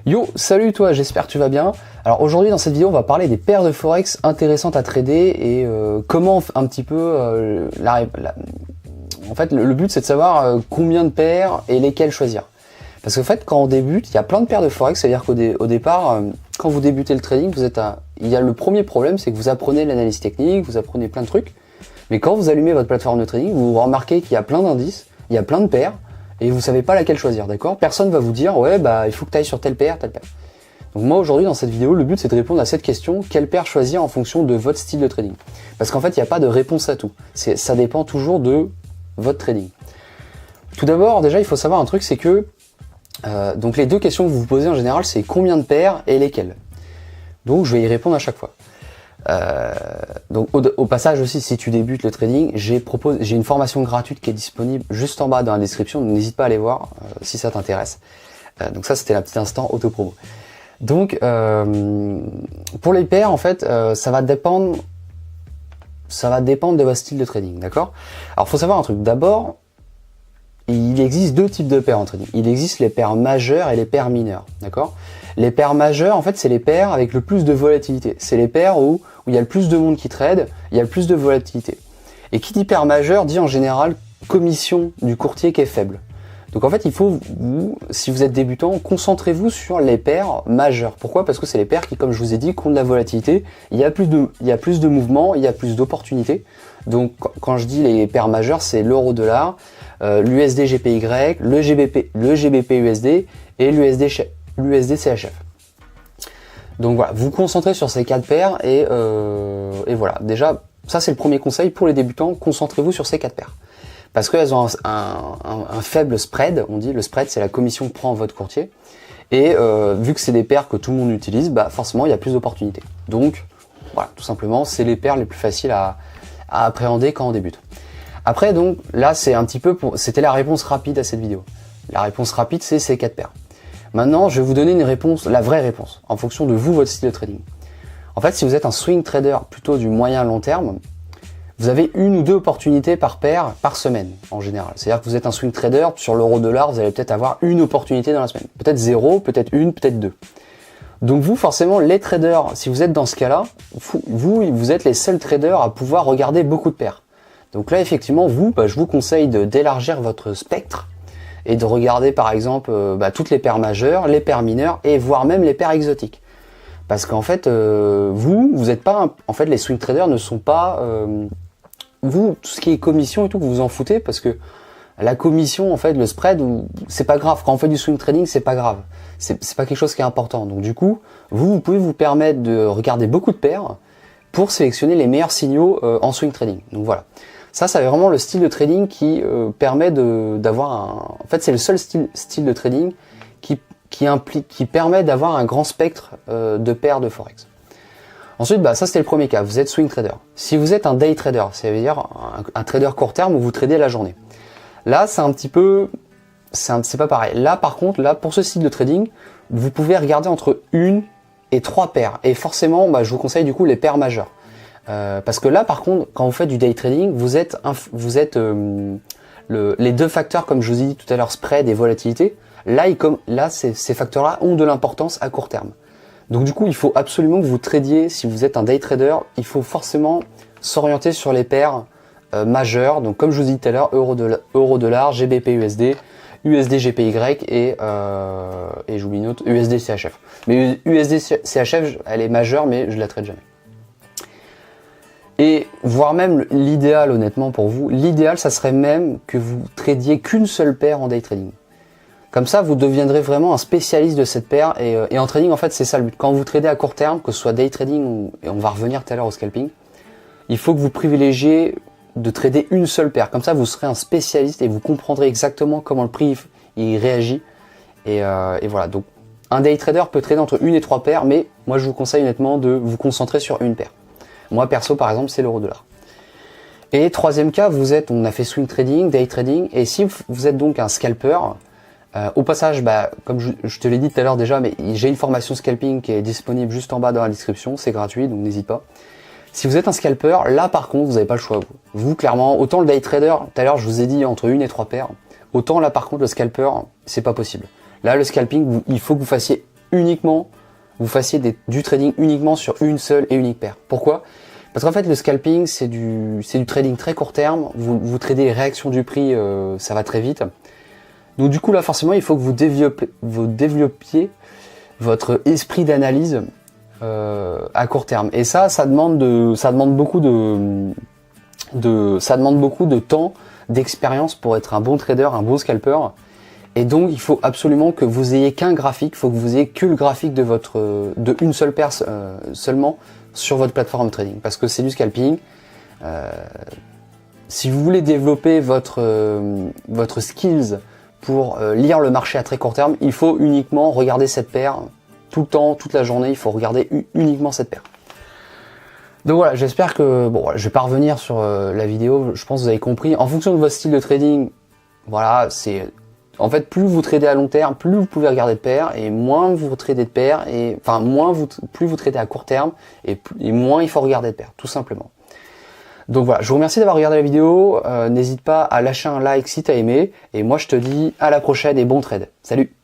Yo, salut toi, j'espère que tu vas bien. Alors aujourd'hui dans cette vidéo on va parler des paires de forex intéressantes à trader et comment un petit peu en fait le but c'est de savoir combien de paires et lesquelles choisir. Parce qu'en fait quand on débute, il y a plein de paires de forex, c'est-à-dire qu'au départ quand vous débutez le trading, il y a le premier problème, c'est que vous apprenez l'analyse technique, vous apprenez plein de trucs, mais quand vous allumez votre plateforme de trading, vous remarquez qu'il y a plein d'indices, il y a plein de paires, et vous savez pas laquelle choisir, d'accord? Personne va vous dire, ouais, bah, il faut que tu ailles sur telle paire, telle paire. Donc moi, aujourd'hui, dans cette vidéo, le but, c'est de répondre à cette question, quelle paire choisir en fonction de votre style de trading? Parce qu'en fait, il n'y a pas de réponse à tout. Ça dépend toujours de votre trading. Tout d'abord, déjà, il faut savoir un truc, c'est que, donc les deux questions que vous vous posez en général, c'est combien de paires et lesquelles? Donc, je vais y répondre à chaque fois. Donc au passage aussi, si tu débutes le trading, j'ai une formation gratuite qui est disponible juste en bas dans la description, donc n'hésite pas à aller voir si ça t'intéresse. Donc ça c'était la petite instant auto-promo. Donc pour les paires en fait, ça va dépendre de votre style de trading, d'accord? Alors faut savoir un truc, d'abord il existe deux types de paires en trading. Il existe les paires majeures et les paires mineures, d'accord? Les paires majeures, en fait, c'est les paires avec le plus de volatilité. C'est les paires où il y a le plus de monde qui trade, il y a le plus de volatilité. Et qui dit paire majeure dit en général commission du courtier qui est faible. Donc en fait, il faut, si vous êtes débutant, concentrez-vous sur les paires majeures. Pourquoi? Parce que c'est les paires qui, comme je vous ai dit, ont de la volatilité. Il y a plus de mouvements, il y a plus d'opportunités. Donc quand je dis les paires majeures, c'est l'euro-dollar, l'USD GPY, le GBP USD et l'USD CHF. Donc voilà, vous concentrez sur ces quatre paires et voilà. Déjà, ça c'est le premier conseil pour les débutants, concentrez-vous sur ces quatre paires. Parce qu'elles ont un faible spread, on dit le spread c'est la commission que prend votre courtier. Et vu que c'est des paires que tout le monde utilise, bah forcément il y a plus d'opportunités. Donc voilà, tout simplement, c'est les paires les plus faciles à appréhender quand on débute. Après donc, là c'est un petit peu c'était la réponse rapide à cette vidéo. La réponse rapide c'est ces quatre paires. Maintenant, je vais vous donner une réponse, la vraie réponse, en fonction de vous, votre style de trading. En fait, si vous êtes un swing trader plutôt du moyen long terme, vous avez une ou deux opportunités par paire par semaine, en général. C'est-à-dire que vous êtes un swing trader, sur l'euro-dollar, vous allez peut-être avoir une opportunité dans la semaine. Peut-être zéro, peut-être une, peut-être deux. Donc vous, forcément, les traders, si vous êtes dans ce cas-là, vous êtes les seuls traders à pouvoir regarder beaucoup de paires. Donc là, effectivement, je vous conseille d'élargir votre spectre et de regarder par exemple toutes les paires majeures, les paires mineures et voire même les paires exotiques. Parce qu'en fait, vous êtes pas, en fait, les swing traders ne sont pas, tout ce qui est commission et tout, vous vous en foutez parce que la commission, en fait, le spread, c'est pas grave. Quand on fait du swing trading, c'est pas grave. C'est pas quelque chose qui est important. Donc du coup, vous pouvez vous permettre de regarder beaucoup de paires pour sélectionner les meilleurs signaux en swing trading. Donc voilà. Ça c'est vraiment le style de trading qui permet d'avoir en fait, c'est le seul style de trading qui permet d'avoir un grand spectre de paires de forex. Ensuite, ça c'était le premier cas. Vous êtes swing trader. Si vous êtes un day trader, ça veut dire un trader court terme où vous tradez la journée. Là, c'est un petit peu, c'est pas pareil. Là, par contre, pour ce style de trading, vous pouvez regarder entre une et trois paires. Et forcément, je vous conseille du coup les paires majeures. Parce que là, par contre, quand vous faites du day trading, les deux facteurs, comme je vous ai dit tout à l'heure, spread et volatilité. Là, ces facteurs-là ont de l'importance à court terme. Donc du coup, il faut absolument que vous tradiez. Si vous êtes un day trader, il faut forcément s'orienter sur les paires majeures. Donc comme je vous ai dit tout à l'heure, euro-dollar, GBP USD, USD GPY et j'oublie une autre, USD CHF. Mais USD CHF, elle est majeure, mais je la trade jamais. Et voire même l'idéal, honnêtement pour vous, l'idéal ça serait même que vous tradiez qu'une seule paire en day trading. Comme ça vous deviendrez vraiment un spécialiste de cette paire et en trading en fait c'est ça le but. Quand vous tradez à court terme, que ce soit day trading et on va revenir tout à l'heure au scalping, il faut que vous privilégiez de trader une seule paire. Comme ça vous serez un spécialiste et vous comprendrez exactement comment le prix il réagit. Et voilà, donc un day trader peut trader entre une et trois paires, mais moi je vous conseille honnêtement de vous concentrer sur une paire. Moi perso par exemple c'est l'euro-dollar. Et troisième cas, on a fait swing trading, day trading, et si vous êtes donc un scalper, au passage, comme je te l'ai dit tout à l'heure déjà, mais j'ai une formation scalping qui est disponible juste en bas dans la description, c'est gratuit donc n'hésite pas. Si vous êtes un scalper, là par contre vous n'avez pas le choix. Vous clairement, autant le day trader, tout à l'heure je vous ai dit entre une et trois paires, autant là par contre le scalper, c'est pas possible. Là le scalping, il faut que vous fassiez uniquement, vous fassiez du trading uniquement sur une seule et unique paire. Pourquoi? Parce qu'en fait, le scalping, c'est du trading très court terme. Vous tradez les réactions du prix, ça va très vite. Donc du coup, là, forcément, il faut que vous développiez votre esprit d'analyse à court terme. Et ça demande beaucoup de temps, d'expérience pour être un bon trader, un bon scalper. Et donc, il faut absolument que vous ayez qu'un graphique, il faut que vous ayez que le graphique de une seule paire seulement sur votre plateforme de trading, parce que c'est du scalping. Si vous voulez développer votre skills pour lire le marché à très court terme, il faut uniquement regarder cette paire tout le temps, toute la journée. Il faut regarder uniquement cette paire. Donc voilà, j'espère que je vais pas revenir sur la vidéo. Je pense que vous avez compris. En fonction de votre style de trading, voilà, c'est en fait plus vous tradez à long terme, plus vous pouvez regarder de paires, et moins vous tradez de paires, et enfin plus vous tradez à court terme, et moins il faut regarder de paires, tout simplement. Donc voilà, je vous remercie d'avoir regardé la vidéo. N'hésite pas à lâcher un like si tu as aimé, et moi je te dis à la prochaine et bon trade. Salut.